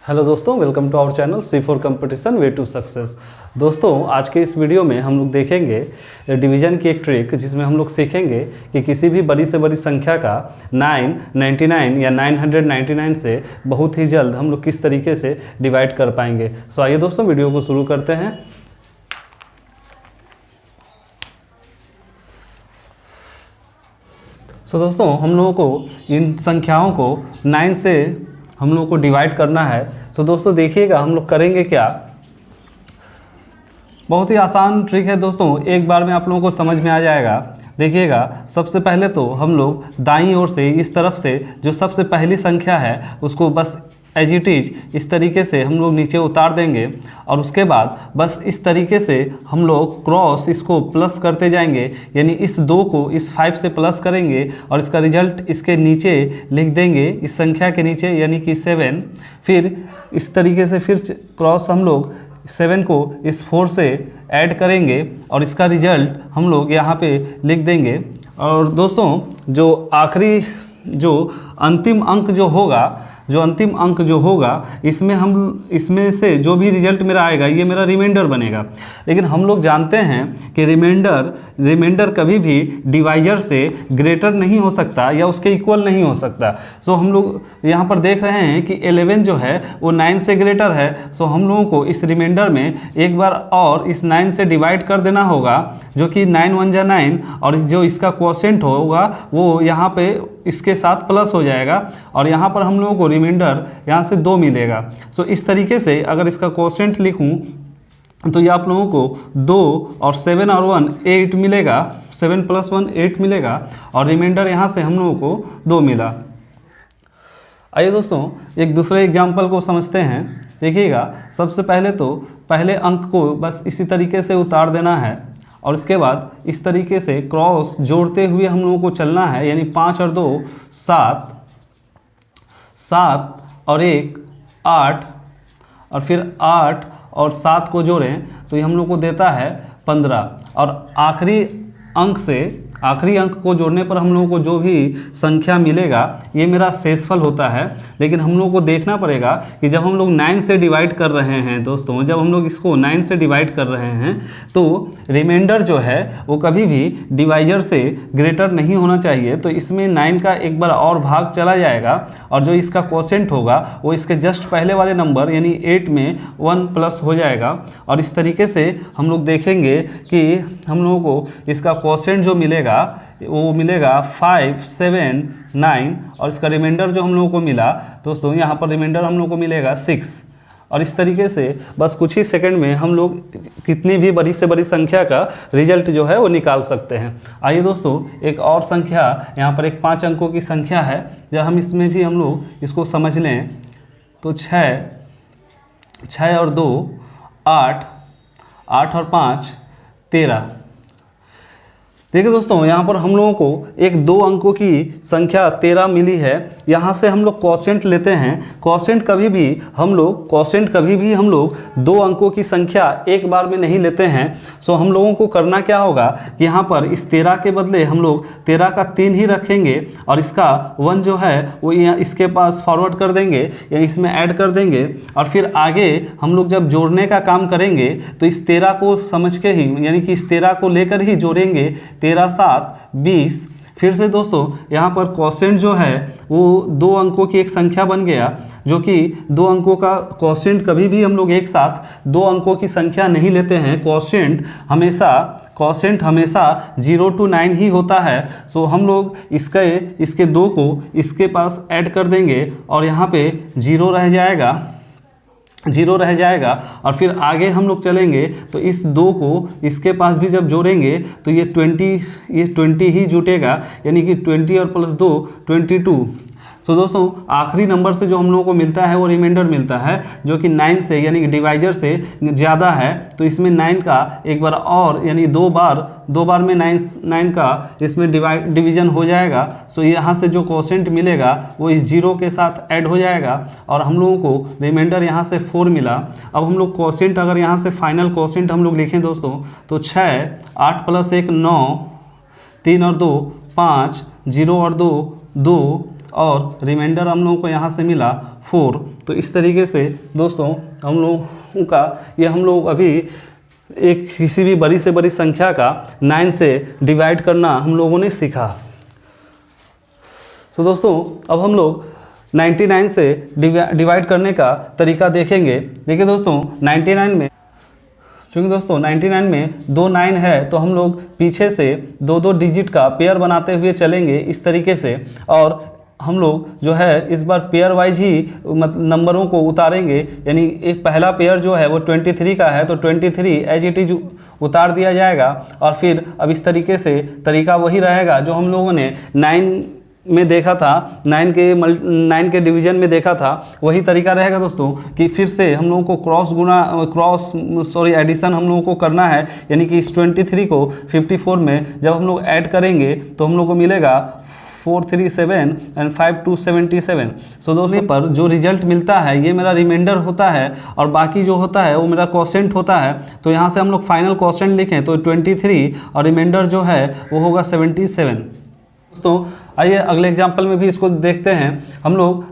Hello दोस्तों, welcome to our channel C4 competition way to success. दोस्तों, आज के इस वीडियो में हम लोग देखेंगे डिवीज़न की एक ट्रिक, जिसमें हम लोग सीखेंगे कि किसी भी बड़ी से बड़ी संख्या का 999 या 999 से बहुत ही जल्द हम लोग किस तरीके से डिवाइड कर पाएंगे। सो आइए दोस्तों, वीडियो को शुरू करते हैं। सो दोस्तों, हम लोगों को इन संख्याओं को 9 से हम लोगों को डिवाइड करना है। सो दोस्तों देखिएगा, हम लोग करेंगे क्या। बहुत ही आसान ट्रिक है दोस्तों, एक बार में आप लोगों को समझ में आ जाएगा। देखिएगा, सबसे पहले तो हम लोग दाईं ओर से इस तरफ से जो सबसे पहली संख्या है उसको बस एज इट इज इस तरीके से हम लोग नीचे उतार देंगे, और उसके बाद बस इस तरीके से हम लोग क्रॉस इसको प्लस करते जाएंगे, यानी इस 2 को इस 5 से प्लस करेंगे और इसका रिजल्ट इसके नीचे लिख देंगे, इस संख्या के नीचे, यानी कि 7। फिर इस तरीके से फिर क्रॉस हम लोग 7 को इस 4 से ऐड करेंगे और इसका रिजल्ट हम लोग यहाँ पे लिख देंगे। और दोस्तों, जो आखिरी जो अंतिम अंक जो होगा इसमें से जो भी रिजल्ट मेरा आएगा ये मेरा रिमाइंडर बनेगा। लेकिन हम लोग जानते हैं कि रिमाइंडर कभी भी डिवाइजर से ग्रेटर नहीं हो सकता या उसके इक्वल नहीं हो सकता। सो हम लोग यहाँ पर देख रहे हैं कि 11 जो है वो 9 से ग्रेटर है। सो हम लोगों को इस रिमाइंडर में एक बार और इस 9 से डिवाइड कर देना होगा, जो कि 9 1 जा 9, और जो इसका क्वोशिएंट होगा वो यहाँ पे इसके साथ प्लस हो जाएगा, और यहाँ पर हम लोगों को रिमाइंडर यहाँ से 2 मिलेगा। सो इस तरीके से अगर इसका क्वोशिएंट लिखूँ तो ये आप लोगों को 2 और 7 और 1 8 मिलेगा, 7 + 1 8 मिलेगा, और रिमाइंडर यहाँ से हम लोगों को 2 मिला। आइए दोस्तों, एक दूसरे एग्जाम्पल को समझते हैं। देखिएगा, सबसे पहले तो पहले अंक को बस इसी तरीके से उतार देना है, और इसके बाद इस तरीके से क्रॉस जोड़ते हुए हम लोगों को चलना है, यानी 5 और 2 7, 7 और 1 8, और फिर 8 और 7 को जोड़ें तो ये हम लोग को देता है 15। और आखिरी अंक को जोड़ने पर हम लोगों को जो भी संख्या मिलेगा ये मेरा शेषफल होता है। लेकिन हम लोगों को देखना पड़ेगा कि जब हम लोग 9 से डिवाइड कर रहे हैं दोस्तों, जब हम लोग इसको 9 से डिवाइड कर रहे हैं तो रिमाइंडर जो है वो कभी भी डिवाइजर से ग्रेटर नहीं होना चाहिए। तो इसमें 9 का एक बार और भाग चला जाएगा, और जो इसका क्वोशिएंट होगा वो इसके जस्ट पहले वाले नंबर यानी 8 में 1 प्लस हो जाएगा। और इस तरीके से हम लोग देखेंगे कि हम लोगों को इसका क्वोशिएंट जो मिलेगा वो मिलेगा 5 7 9, और इसका रिमाइंडर जो हम लोगों को मिला दोस्तों, यहाँ पर रिमाइंडर हम लोगों को मिलेगा 6। और इस तरीके से बस कुछ ही सेकंड में हम लोग कितनी भी बड़ी से बड़ी संख्या का रिजल्ट जो है वो निकाल सकते हैं। आइए दोस्तों, एक और संख्या, यहाँ पर एक 5 अंकों की संख्या है, जब हम इसमें भी हम लोग इसको समझ लें तो 6 और 2 8, 8 और 5 13। देखिए दोस्तों, यहाँ पर हम लोगों को एक 2 अंकों की संख्या 13 मिली है। यहाँ से हम लोग क्वोशिएंट लेते हैं। क्वोशिएंट कभी भी हम लोग 2 अंकों की संख्या एक बार में नहीं लेते हैं। सो हम लोगों को करना क्या होगा कि यहाँ पर इस 13 के बदले हम लोग 13 का 3 ही रखेंगे, और इसका 1 जो है वो यहाँ इसके पास फॉरवर्ड कर देंगे या इसमें ऐड कर देंगे। और फिर आगे हम लोग जब जोड़ने का काम करेंगे तो इस 13 को समझ के ही, यानी कि इस 13 को लेकर ही जोड़ेंगे। 13 7 20। फिर से दोस्तों, यहाँ पर क्वोशिएंट जो है वो 2 अंकों की एक संख्या बन गया, जो कि 2 अंकों का क्वोशिएंट कभी भी हम लोग एक साथ 2 अंकों की संख्या नहीं लेते हैं। क्वोशिएंट हमेशा 0 to 9 ही होता है। सो हम लोग इसके 2 को इसके पास ऐड कर देंगे, और यहाँ पे 0 रह जाएगा। और फिर आगे हम लोग चलेंगे तो इस 2 को इसके पास भी जब जोड़ेंगे तो ये 20 ही जुटेगा, यानी कि 20 और +2 22। तो दोस्तों, आखिरी नंबर से जो हम लोगों को मिलता है वो रिमाइंडर मिलता है, जो कि 9 से यानी कि डिवाइजर से ज़्यादा है। तो इसमें 9 का एक बार और, यानी 2 बार में 9 का इसमें डिवीज़न हो जाएगा। सो यहाँ से जो क्वोशिएंट मिलेगा वो इस 0 के साथ ऐड हो जाएगा, और हम लोगों को रिमाइंडर यहाँ से 4 मिला। अब हम लोग क्वोशिएंट, अगर यहाँ से फाइनल क्वोशिएंट हम लोग लिखें दोस्तों तो 6 8 + 1 9, 3 और 2 5, 0 और 2 2, और रिमाइंडर हम लोगों को यहाँ से मिला 4। तो इस तरीके से दोस्तों हम लोगों का ये हम लोग अभी एक किसी भी बड़ी से बड़ी संख्या का 9 से डिवाइड करना हम लोगों ने सीखा। तो दोस्तों अब हम लोग 99 से डिवाइड करने का तरीका देखेंगे। देखिए दोस्तों 99 में, चूँकि दोस्तों 99 में 2 9 है तो हम लोग पीछे से 2 डिजिट का पेयर बनाते हुए चलेंगे इस तरीके से, और हम लोग जो है इस बार पेयर वाइज ही नंबरों को उतारेंगे। यानी एक पहला पेयर जो है वो 23 का है तो 23 एज इट इज उतार दिया जाएगा, और फिर अब इस तरीके से तरीका वही रहेगा जो हम लोगों ने 9 में देखा था, 9 के डिवीजन में देखा था, वही तरीका रहेगा दोस्तों कि फिर से हम लोगों को एडिशन हम लोगों को करना है। यानी कि इस 23 को 54 में जब हम लोग ऐड करेंगे तो हम लोग को मिलेगा 437 एंड 5277। सो दोस्तों पर जो रिजल्ट मिलता है ये मेरा रिमाइंडर होता है, और बाकी जो होता है वो मेरा क्वोशेंट होता है। तो यहाँ से हम लोग फाइनल क्वोशेंट लिखें तो 23 और रिमाइंडर जो है वो होगा 77। दोस्तों आइए अगले एग्जाम्पल में भी इसको देखते हैं। हम लोग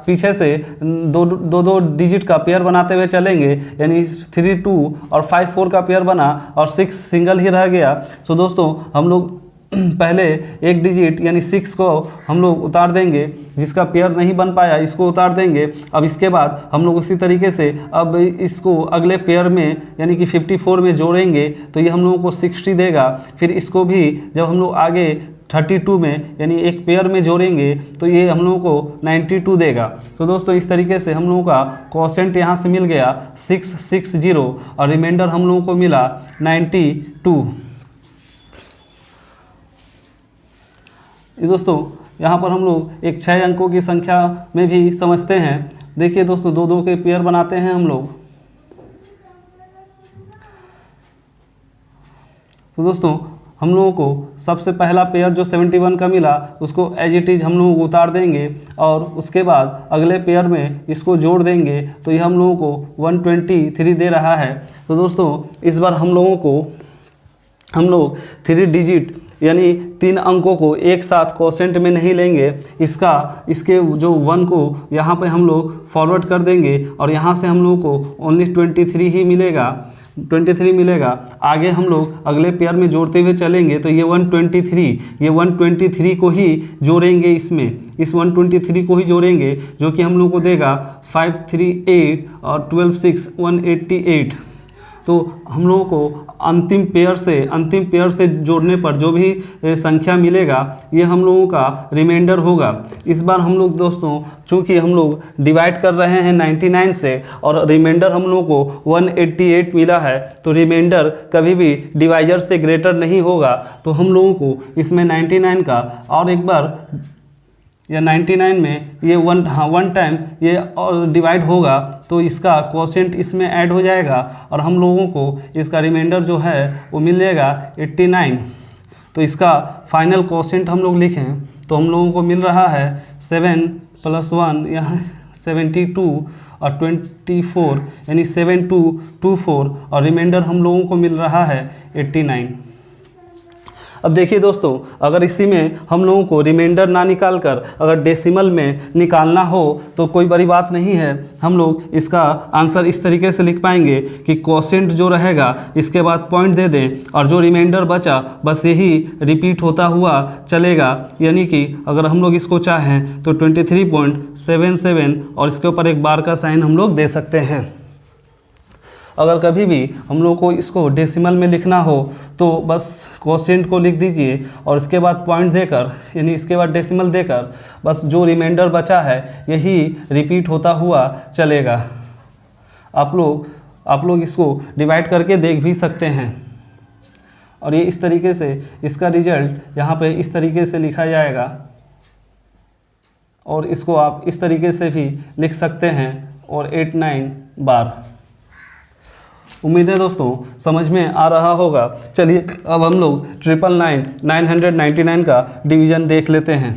पीछे से दो डिजिट का पेयर बनाते हुए चलेंगे। यानी 3 2 और 5 4 का पेयर बना और 6 सिंगल ही रह गया। तो दोस्तों हम लोग पहले एक डिजिट यानी 6 को हम लोग उतार देंगे, जिसका पेयर नहीं बन पाया इसको उतार देंगे। अब इसके बाद हम लोग उसी तरीके से अब इसको अगले पेयर में यानी कि 54 में जोड़ेंगे तो ये हम लोगों को 60 देगा। फिर इसको भी जब हम लोग आगे 32 में यानी एक पेयर में जोड़ेंगे तो ये हम लोगों को 92 देगा। तो दोस्तों इस तरीके से हम लोगों का क्वोशेंट यहाँ से मिल गया 660 और रिमाइंडर हम लोगों को मिला 92। ये दोस्तों यहाँ पर हम लोग एक 6 अंकों की संख्या में भी समझते हैं। देखिए दोस्तों 2 के पेयर बनाते हैं हम लोग। तो दोस्तों हम लोगों को सबसे पहला पेयर जो 71 का मिला उसको एज इट इज हम लोग उतार देंगे, और उसके बाद अगले पेयर में इसको जोड़ देंगे तो ये हम लोगों को 123 दे रहा है। तो दोस्तों इस बार हम लोग 3 डिजिट यानी 3 अंकों को एक साथ क्वोशेंट में नहीं लेंगे। इसके जो 1 को यहाँ पे हम लोग फॉरवर्ड कर देंगे और यहाँ से हम लोगों को ओनली 23 ही मिलेगा, 23 मिलेगा। आगे हम लोग अगले पेयर में जोड़ते हुए चलेंगे तो ये 123 को ही जोड़ेंगे, इस 123 को ही जोड़ेंगे जो कि हम लोग को देगा 538 और 12 6 188। तो हम लोगों को अंतिम पेयर से जोड़ने पर जो भी संख्या मिलेगा ये हम लोगों का रिमाइंडर होगा। इस बार हम लोग दोस्तों चूँकि हम लोग डिवाइड कर रहे हैं 99 से और रिमाइंडर हम लोगों को 188 मिला है, तो रिमाइंडर कभी भी डिवाइजर से ग्रेटर नहीं होगा। तो हम लोगों को इसमें 99 का और एक बार या 99 में ये वन टाइम ये और डिवाइड होगा तो इसका क्वोशेंट इसमें ऐड हो जाएगा और हम लोगों को इसका रिमाइंडर जो है वो मिल जाएगा 89। तो इसका फाइनल क्वोशेंट हम लोग लिखें तो हम लोगों को मिल रहा है 7 + 1 यहाँ 72 और 24 यानी 7224 और रिमाइंडर हम लोगों को मिल रहा है 89। अब देखिए दोस्तों अगर इसी में हम लोगों को रिमाइंडर ना निकाल कर अगर डेसिमल में निकालना हो तो कोई बड़ी बात नहीं है। हम लोग इसका आंसर इस तरीके से लिख पाएंगे कि क्वोशेंट जो रहेगा इसके बाद पॉइंट दे दें और जो रिमाइंडर बचा बस यही रिपीट होता हुआ चलेगा। यानी कि अगर हम लोग इसको चाहें तो 23.77 और इसके ऊपर एक बार का साइन हम लोग दे सकते हैं। अगर कभी भी हम लोग को इसको डेसिमल में लिखना हो तो बस क्वोशेंट को लिख दीजिए और इसके बाद पॉइंट देकर यानी इसके बाद डेसिमल देकर बस जो रिमाइंडर बचा है यही रिपीट होता हुआ चलेगा। आप लोग इसको डिवाइड करके देख भी सकते हैं और ये इस तरीके से इसका रिजल्ट यहाँ पे इस तरीके से लिखा जाएगा और इसको आप इस तरीके से भी लिख सकते हैं और 8-9 बार। उम्मीद है दोस्तों समझ में आ रहा होगा। चलिए अब हम लोग 999 का डिवीज़न देख लेते हैं।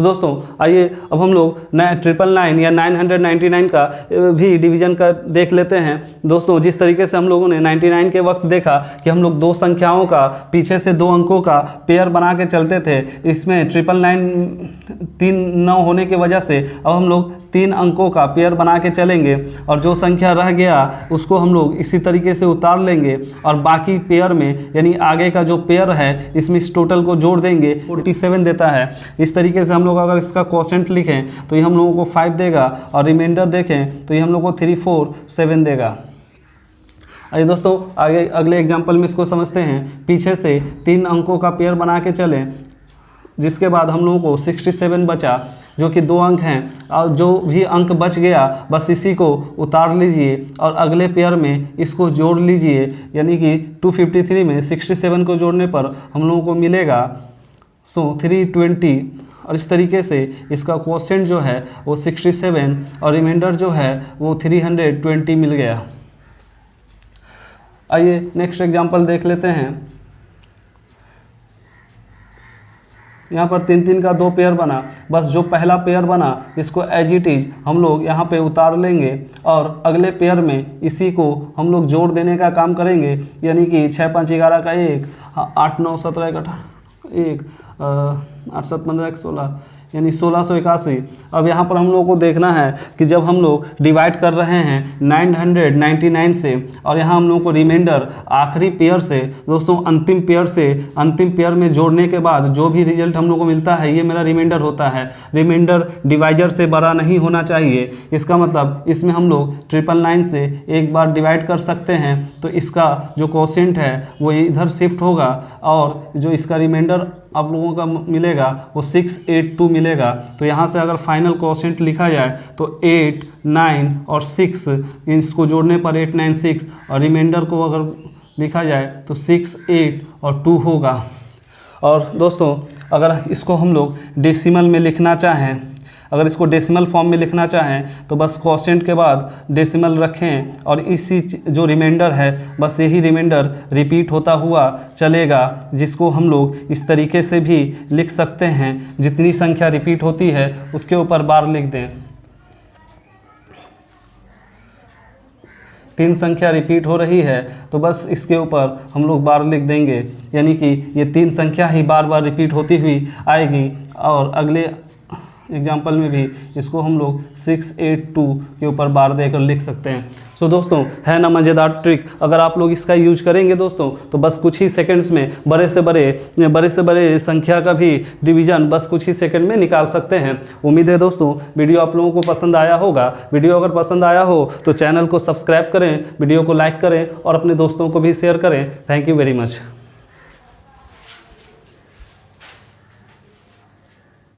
तो दोस्तों आइए अब हम लोग 999 या 999 का भी डिवीज़न का देख लेते हैं। दोस्तों जिस तरीके से हम लोगों ने 99 के वक्त देखा कि हम लोग दो संख्याओं का पीछे से दो अंकों का पेयर बना के चलते थे, इसमें 999 तीन न होने की वजह से अब हम लोग 3 अंकों का पेयर बना के चलेंगे और जो संख्या रह गया उसको हम लोग इसी तरीके से उतार लेंगे और बाकी पेयर में यानी आगे का जो पेयर है इसमें इस टोटल को जोड़ देंगे, 47 देता है। इस तरीके से हम लोग अगर इसका क्वोशेंट लिखें तो ये हम लोगों को 5 देगा और रिमाइंडर देखें तो ये हम लोग को 347 देगा। आइए दोस्तों आगे अगले एग्जाम्पल में इसको समझते हैं। पीछे से 3 अंकों का पेयर बना के चलें, जिसके बाद हम लोगों को 67 बचा जो कि 2 अंक हैं और जो भी अंक बच गया बस इसी को उतार लीजिए और अगले पेयर में इसको जोड़ लीजिए, यानी कि 253 में 67 को जोड़ने पर हम लोगों को मिलेगा 320 और इस तरीके से इसका क्वोशेंट जो है वो 67 और रिमाइंडर जो है वो 320 मिल गया। आइए नेक्स्ट एग्जांपल देख लेते हैं। यहाँ पर 3 का 2 पेयर बना, बस जो पहला पेयर बना इसको एज इट इज हम लोग यहाँ पे उतार लेंगे और अगले पेयर में इसी को हम लोग जोड़ देने का काम करेंगे, यानी कि 6 5 11 का 1, 8 9 17 18 1 8 7 15 16 यानी 1681। अब यहाँ पर हम लोगों को देखना है कि जब हम लोग डिवाइड कर रहे हैं 999 से और यहाँ हम लोगों को रिमाइंडर आखिरी पेयर से दोस्तों अंतिम पेयर में जोड़ने के बाद जो भी रिजल्ट हम लोग को मिलता है ये मेरा रिमाइंडर होता है। रिमाइंडर डिवाइजर से बड़ा नहीं होना चाहिए, इसका मतलब इसमें हम लोग 999 से एक बार डिवाइड कर सकते हैं तो इसका जो क्वोशेंट है वो इधर शिफ्ट होगा और जो इसका रिमाइंडर आप लोगों का मिलेगा वो 682 मिलेगा। तो यहाँ से अगर फाइनल क्वोशेंट लिखा जाए तो 8 9 और 6 इसको जोड़ने पर 896 और रिमाइंडर को अगर लिखा जाए तो 6 8 और 2 होगा। और दोस्तों अगर इसको हम लोग डेसिमल में लिखना चाहें, अगर इसको डेसिमल फॉर्म में लिखना चाहें तो बस क्वोशेंट के बाद डेसिमल रखें और इसी जो रिमाइंडर है बस यही रिमाइंडर रिपीट होता हुआ चलेगा, जिसको हम लोग इस तरीके से भी लिख सकते हैं। जितनी संख्या रिपीट होती है उसके ऊपर बार लिख दें। 3 संख्या रिपीट हो रही है तो बस इसके ऊपर हम लोग बार लिख देंगे, यानी कि ये 3 संख्या ही बार बार रिपीट होती हुई आएगी। और अगले एग्जाम्पल में भी इसको हम लोग 682 के ऊपर बार देकर लिख सकते हैं। सो दोस्तों है ना मज़ेदार ट्रिक। अगर आप लोग इसका यूज करेंगे दोस्तों तो बस कुछ ही सेकंड्स में बड़े से बड़े संख्या का भी डिवीज़न बस कुछ ही सेकंड में निकाल सकते हैं। उम्मीद है दोस्तों वीडियो आप लोगों को पसंद आया होगा। वीडियो अगर पसंद आया हो तो चैनल को सब्सक्राइब करें, वीडियो को लाइक करें और अपने दोस्तों को भी शेयर करें। Thank you very much.